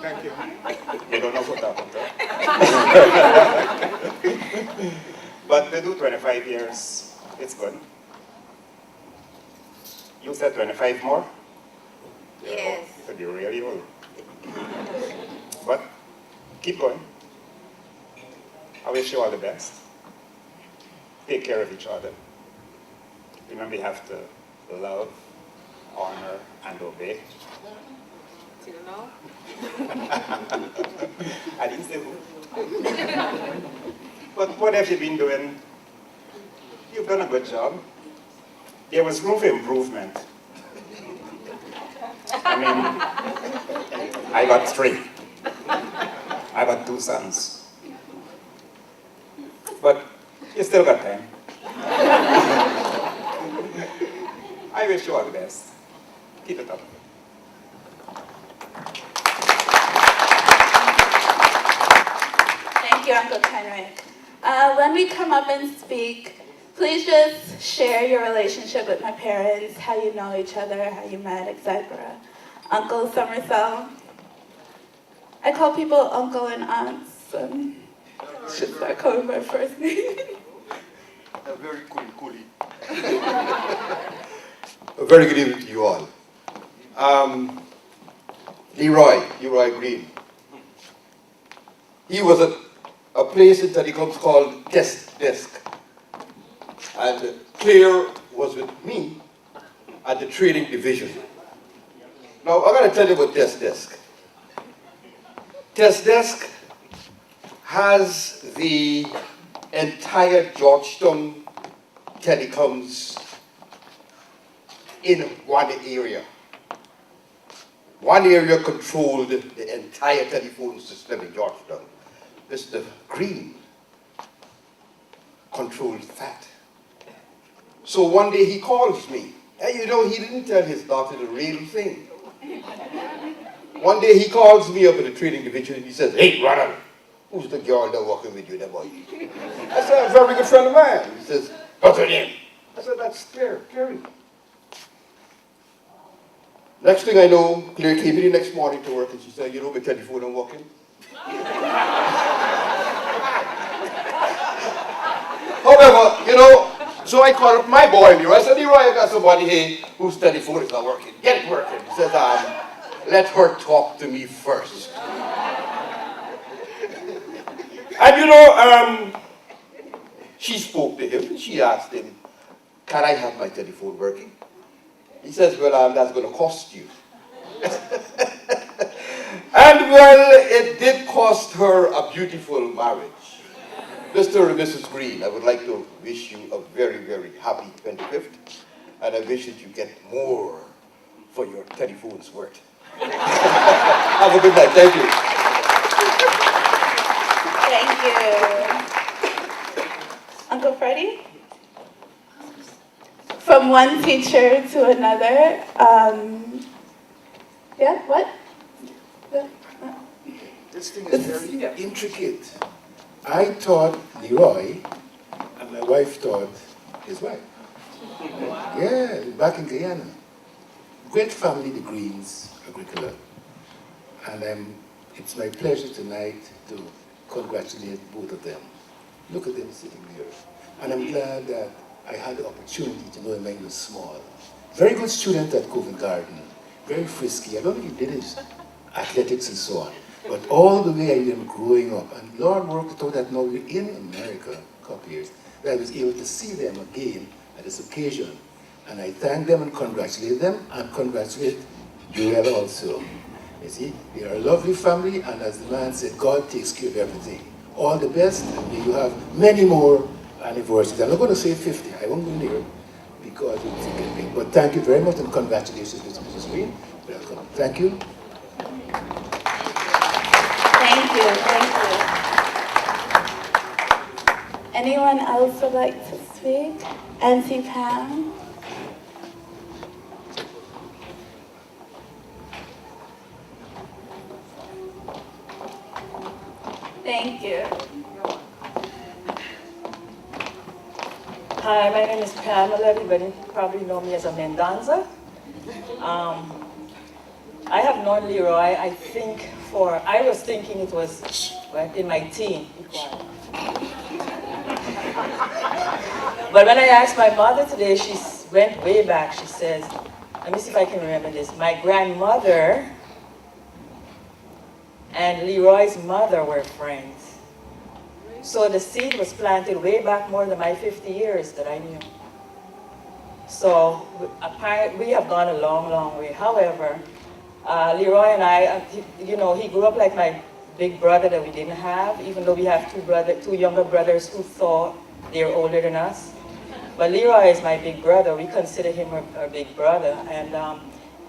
Thank you. You don't know what happened, huh? But to do 25 years, it's good. You said 25 more? Yes. So you're really old. But keep going. I wish you all the best. Take care of each other. Remember, you have to love, honor, and obey. Do you know? I didn't say who. But what have you been doing? You've done a good job. There was room for improvement. I mean, I got 3. I got 2 sons. But you still got time. I wish you all the best. Keep it up. Thank you, Uncle Kenrick. When we come up and speak, please just share your relationship with my parents, how you know each other, how you met, etc. Uncle Somersault. I call people uncle and aunts. Should start calling my first name. Very cool. A very good evening to you all. Leroy Green. He was at a place in Teddycombs called Test Desk. And Claire was with me at the trading division. Now, I'm going to tell you about Test Desk. Test Desk has the entire Georgetown telecoms in one area. One area controlled the entire telephone system in Georgetown. Mr. Green controlled that. So one day he calls me. And you know, he didn't tell his daughter the real thing. One day he calls me up at the trading division and he says, "Hey, Ronald, who's the girl that working with you, that boy?" I said, "A very good friend of mine." He says, "What's her name?" I said, "That's Claire, Clary." Next thing I know, Claire came in the next morning to work and she said, "You know, my telephone I'm working." However, you know, so I called up my boy Leroy. I said, "Leroy, I got somebody here whose telephone is not working. Get it working." He says, "Let her talk to me first." And you know, she spoke to him and she asked him, "Can I have my telephone working?" He says, "Well, that's going to cost you." And well, it did cost her a beautiful marriage. Mr. and Mrs. Green, I would like to wish you a very, very happy 25th. And I wish that you get more for your telephone's worth. Have a good night. Thank you. Thank you. Uncle Freddie? From one teacher to another. Yeah, what? This thing is very intricate. I taught Leroy, and my wife taught his wife. Yeah, back in Guyana. Great family, the Greens, Agricola. And it's my pleasure tonight to congratulate both of them. Look at them sitting there. And I'm glad that I had the opportunity to know him when he was small. Very good student at Covent Garden. Very frisky. I don't think he did his athletics and so on. But all the way I knew him growing up. And Lord worked it out that now we're in America a couple of years, that I was able to see them again at this occasion. And I thank them and congratulate them and congratulate Joel also. You see, they are a lovely family, and as the man said, God takes care of everything. All the best, and may you have many more anniversaries. I'm not going to say 50, I won't go near because it's a big. But thank you very much and congratulations, Mrs. Green. Welcome. Thank you. Thank you. Anyone else would like to speak? Auntie Pam? Thank you. Hi, my name is Pamela. Everybody probably know me as a Mendanza. I have known Leroy, I think I was thinking it was in my teen. Be quiet. But when I asked my mother today, she went way back. She says, let me see if I can remember this. My grandmother and Leroy's mother were friends. So the seed was planted way back more than my 50 years that I knew. So apparently we have gone a long, long way. However, Leroy and I, he grew up like my big brother that we didn't have, even though we have two younger brothers who thought they're older than us. But Leroy is my big brother. We consider him our big brother. And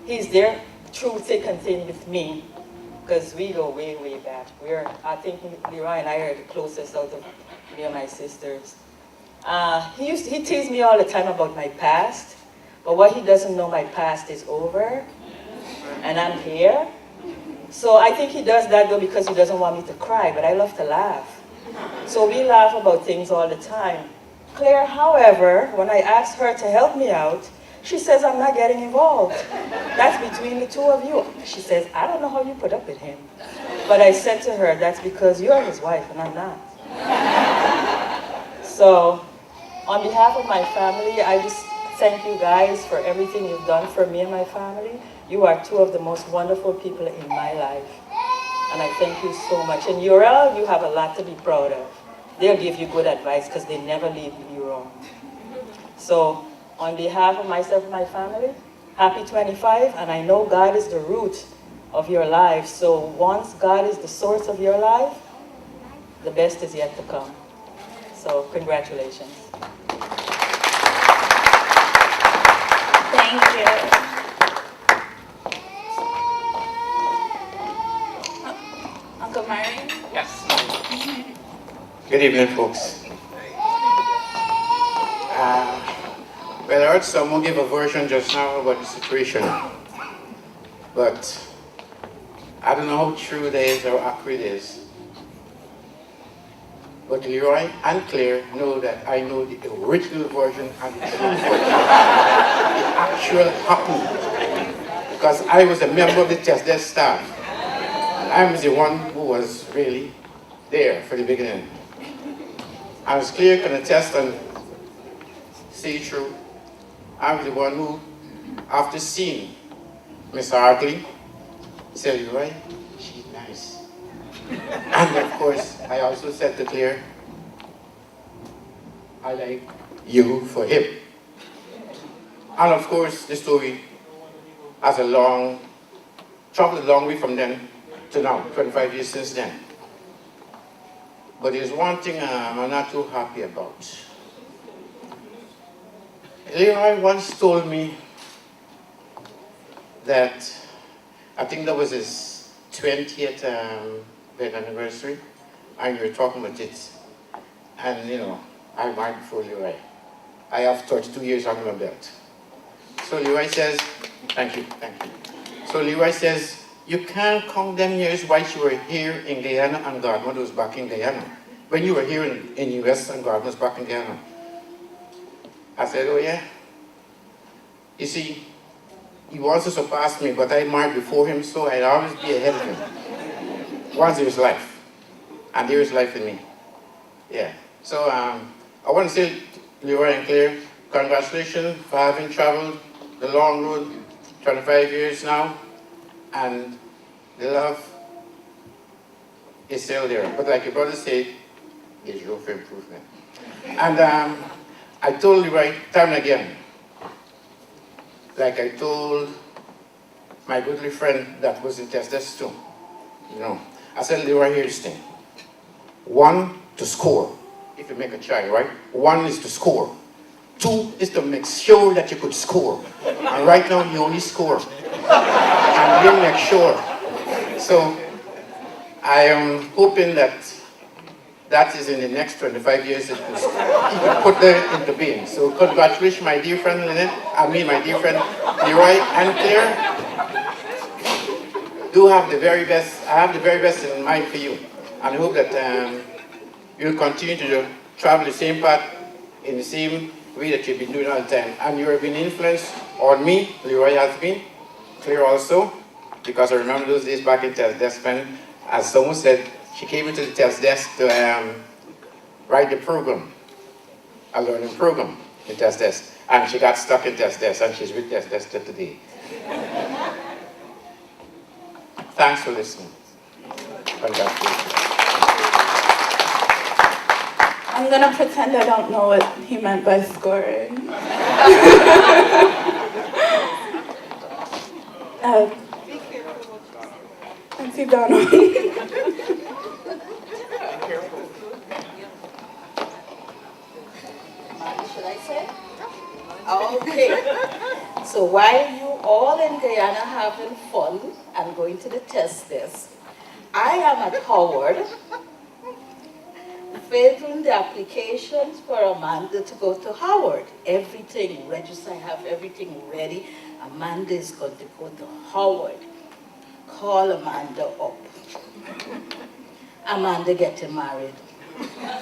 he's there through thick and thin with me, because we go way, way back. I think Leroy and I are the closest out of me and my sisters. He teased me all the time about my past, but what he doesn't know, my past is over, and I'm here. So I think he does that though because he doesn't want me to cry, but I love to laugh. So we laugh about things all the time. Claire, however, when I asked her to help me out, she says, I'm not getting involved. That's between the two of you. She says, I don't know how you put up with him. But I said to her, that's because you're his wife and I'm not. So, on behalf of my family, I just thank you guys for everything you've done for me and my family. You are two of the most wonderful people in my life. And I thank you so much. And Uriel, you have a lot to be proud of. They'll give you good advice because they never leave you wrong. So, on behalf of myself and my family, happy 25, and I know God is the root of your life. So once God is the source of your life, the best is yet to come. So congratulations. Thank you. Uncle Murray? Yes. Good evening, folks. Well, I heard someone give a version just now about the situation, but I don't know how true it is or accurate it is. But Leroy and Claire know that I know the original version and the true version. It actually happened because I was a member of the test desk staff. And I was the one who was really there for the beginning. I was Claire can attest and see true. I was the one who, after seeing Miss Hartley, said, Leroy, she's nice. And of course, I also said to Claire, I like you for him. And of course, the story has traveled a long way from then to now, 25 years since then. But there's one thing I'm not too happy about. Leroy once told me that, I think that was his 20th wedding anniversary, and you were talking about it. And I married before Leroy. I have 32 years under my belt. So Leroy says, thank you. So Leroy says, you can't count them years while you were here in Guyana and Godmother was back in Guyana. When you were here in US and Godmother was back in Guyana. I said, oh yeah. You see, he wants to surpass me, but I married before him, so I'd always be ahead of him. Once there is life, and there is life in me. Yeah. So I want to say, Leroy and Claire, congratulations for having traveled the long road, 25 years now, and the love is still there. But like your brother said, there's room for improvement. And I told Leroy time and again, like I told my goodly friend that was in test desk too, I said, Leroy, here's this thing. 1, to score. If you make a try, right? 1 is to score. 2 is to make sure that you could score. And right now you only score. And you make sure. So I am hoping that is in the next 25 years that you could put that into being. So congratulations, my dear friend Lynette, my dear friend Leroy and Claire. Do have the very best, I have the very best in mind for you. And I hope that you'll continue to travel the same path in the same way that you've been doing all the time. And you have been influenced on me, Leroy has been, Claire also. because I remember those days back in test desk when, as someone said, she came into the test desk to write the program, a learning program in test desk, and she got stuck in test desk, and she's with test desk till today. Thanks for listening. Congratulations. I'm gonna pretend I don't know what he meant by scoring. Auntie Donna. Should I say? Okay. So while you all in Guyana having fun and going to the test desk, I am at Howard filling the applications for Amanda to go to Howard. Everything registered, I have everything ready. Amanda is going to go to Howard. Call Amanda up. Amanda getting married.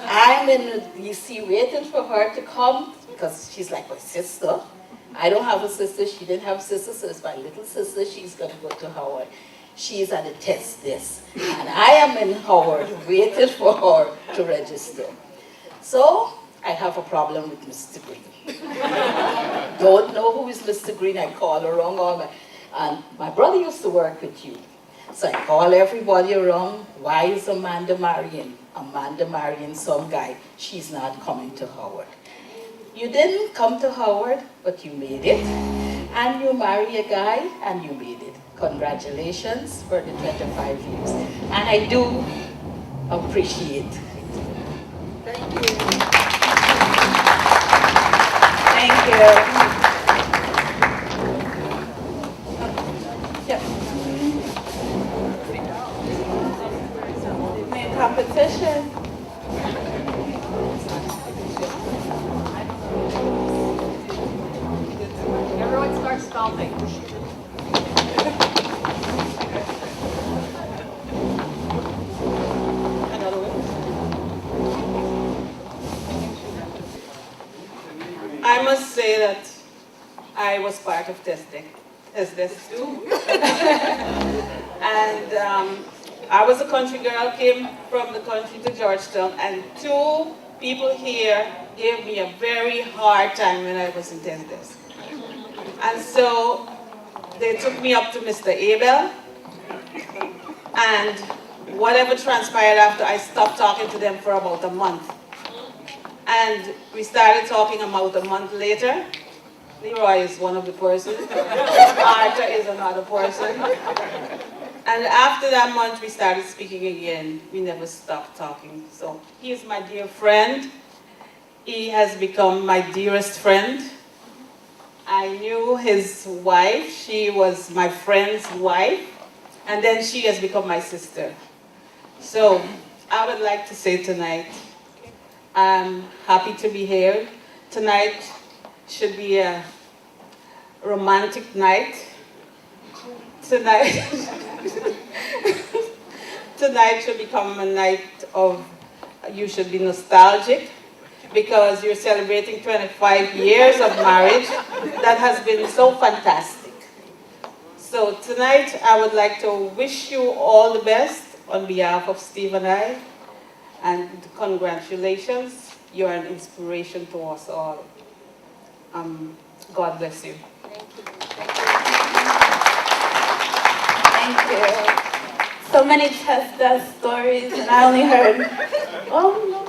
I'm in the DC waiting for her to come because she's like my sister. I don't have a sister, she didn't have a sister, so it's my little sister. She's going to go to Howard. She's at the test desk. And I am in Howard waiting for her to register. So I have a problem with Mr. Green. Don't know who is Mr. Green. I call around all my, and my brother used to work with you. So I call everybody around. Why is Amanda marrying? Amanda marrying some guy. She's not coming to Howard. You didn't come to Howard, but you made it. And you marry a guy, and you made it. Congratulations for the 25 years. And I do appreciate it. Thank you. Thank you. Yep. Main competition. Everyone start stomping. Another one. I must say that I was part of testing, as this too. And I was a country girl, came from the country to Georgetown, and two people here gave me a very hard time when I was in test desk. And so they took me up to Mr. Abel, and whatever transpired after, I stopped talking to them for about a month. And we started talking about a month later. Leroy is one of the persons. Arthur is another person. And after that month, we started speaking again. We never stopped talking. So he is my dear friend. He has become my dearest friend. I knew his wife. She was my friend's wife. And then she has become my sister. So I would like to say tonight, I'm happy to be here. Tonight should be a romantic night. Tonight should become a night of, you should be nostalgic because you're celebrating 25 years of marriage that has been so fantastic. So tonight I would like to wish you all the best on behalf of Steve and I. And congratulations, you're an inspiration to us all. God bless you. Thank you. So many test desk stories, and I only heard, oh no.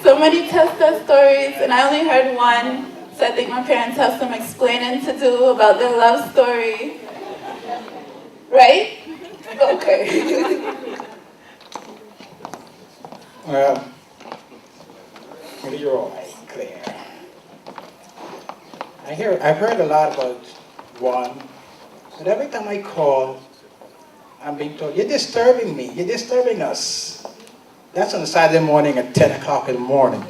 So many test desk stories, and I only heard one. So I think my parents have some explaining to do about their love story. Right? Okay. Well, Leroy, Claire. I've heard a lot about one, but every time I call, I'm being told, you're disturbing me, you're disturbing us. That's on a Saturday morning at 10 o'clock in the morning.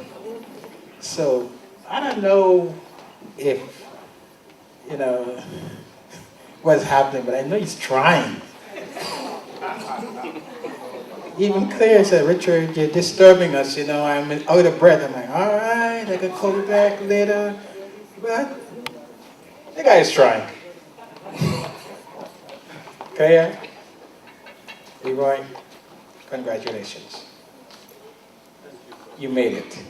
So, I don't know if, what's happening, but I know he's trying. Even Claire said, Richard, you're disturbing us, I'm out of breath. I'm like, all right, I can call you back later. But The guy is trying. Claire, Leroy, congratulations. You made it.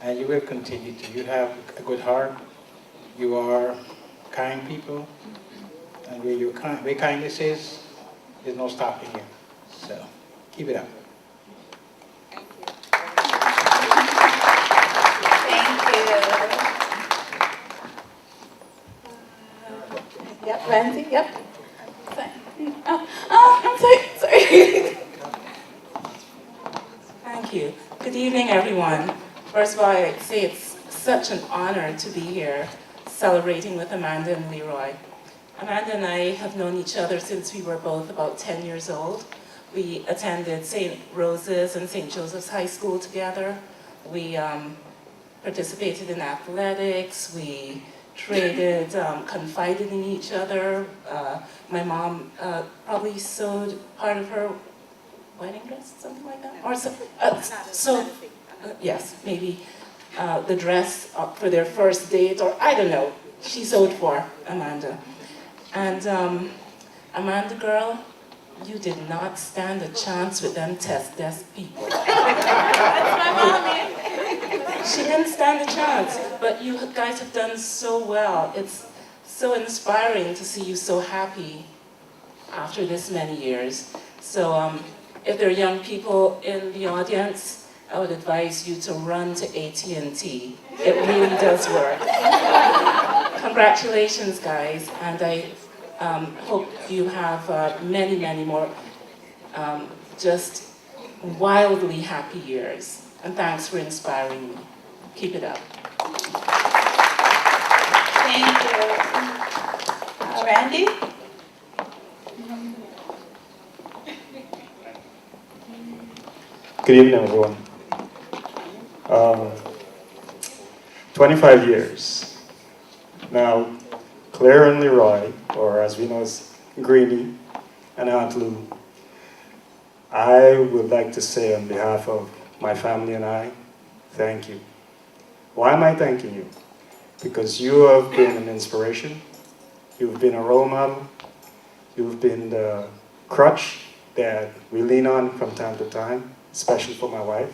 And you will continue to. You have a good heart. You are kind people. And where kindness is, there's no stopping you. So, keep it up. Thank you. Yep, Randy, yep. Sorry. I'm sorry. Thank you. Good evening, everyone. First of all, I'd say it's such an honor to be here celebrating with Amanda and Leroy. Amanda and I have known each other since we were both about 10 years old. We attended St. Rose's and St. Joseph's High School together. We participated in athletics. We traded, confided in each other. My mom probably sewed part of her wedding dress, something like that? Or yes, maybe the dress for their first date, or I don't know. She sewed for Amanda. And Amanda girl, you did not stand a chance with them test desk people. That's my mommy. She didn't stand a chance, but you guys have done so well. It's so inspiring to see you so happy after this many years. So if there are young people in the audience, I would advise you to run to AT&T. It really does work. Congratulations, guys, and I hope you have many, many more just wildly happy years. And thanks for inspiring me. Keep it up. Thank you. Randy? Good evening, everyone. 25 years. Now, Claire and Leroy, or as we know as Greenie and Aunt Lou, I would like to say on behalf of my family and I, thank you. Why am I thanking you? Because you have been an inspiration, you've been a role model, you've been the crutch that we lean on from time to time, especially for my wife,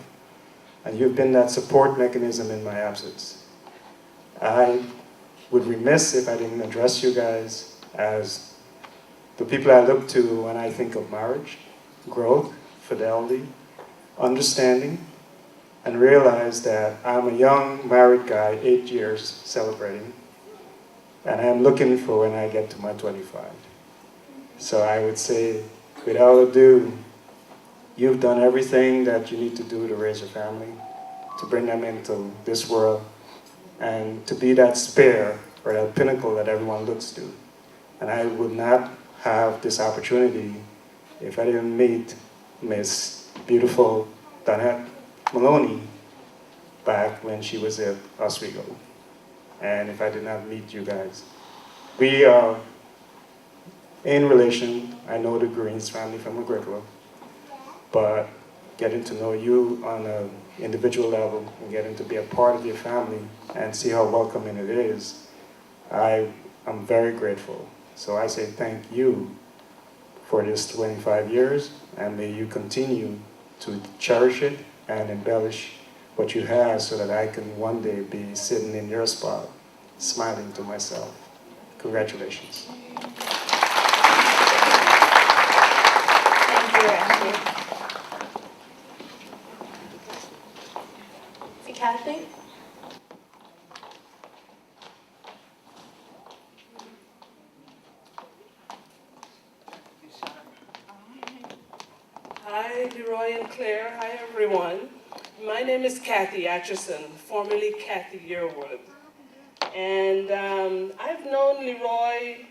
and you've been that support mechanism in my absence. I would be remiss if I didn't address you guys as the people I look to when I think of marriage, growth, fidelity, understanding, and realize that I'm a young married guy, 8 years celebrating, and I'm looking for when I get to my 25. So I would say, without ado, you've done everything that you need to do to raise your family, to bring them into this world, and to be that spear or that pinnacle that everyone looks to. And I would not have this opportunity if I didn't meet Miss Beautiful Donette Maloney back when she was at Oswego. And if I did not meet you guys. We are in relation. I know the Greens family from Agricola, but getting to know you on an individual level and getting to be a part of your family and see how welcoming it is, I'm very grateful. So I say thank you for this 25 years, and may you continue to cherish it and embellish what you have so that I can one day be sitting in your spot, smiling to myself. Congratulations. Thank you, Randy. See, Kathy? Hi, Leroy and Claire. Hi, everyone. My name is Kathy Atchison, formerly Kathy Yearwood. And I've known Leroy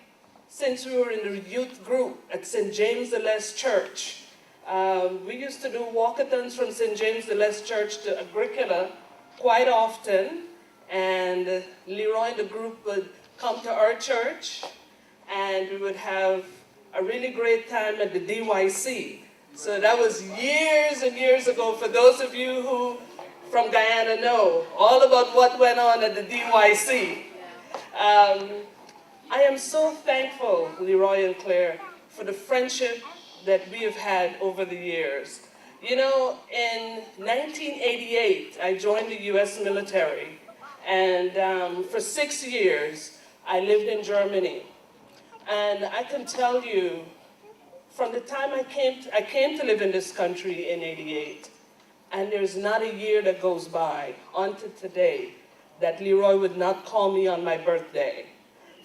since we were in the youth group at St. James the Less Church. We used to do walkathons from St. James the Less Church to Agricola quite often. And Leroy and the group would come to our church, and we would have a really great time at the DYC. So that was years and years ago. For those of you who from Guyana know all about what went on at the DYC. I am so thankful, Leroy and Claire, for the friendship that we have had over the years. You know, in 1988, I joined the US military, and for 6 years, I lived in Germany. And I can tell you, from the time I came to live in this country in '88, and there's not a year that goes by until today that Leroy would not call me on my birthday.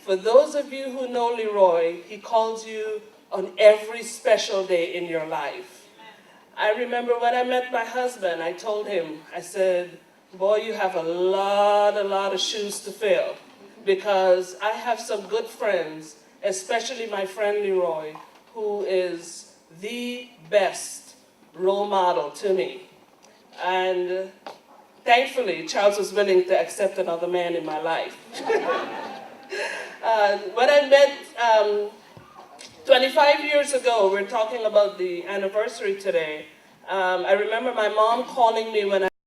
For those of you who know Leroy, he calls you on every special day in your life. I remember when I met my husband, I told him, I said, boy, you have a lot of shoes to fill, because I have some good friends, especially my friend Leroy, who is the best role model to me. And thankfully, Charles was willing to accept another man in my life. When I met 25 years ago, we're talking about the anniversary today, I remember my mom calling me when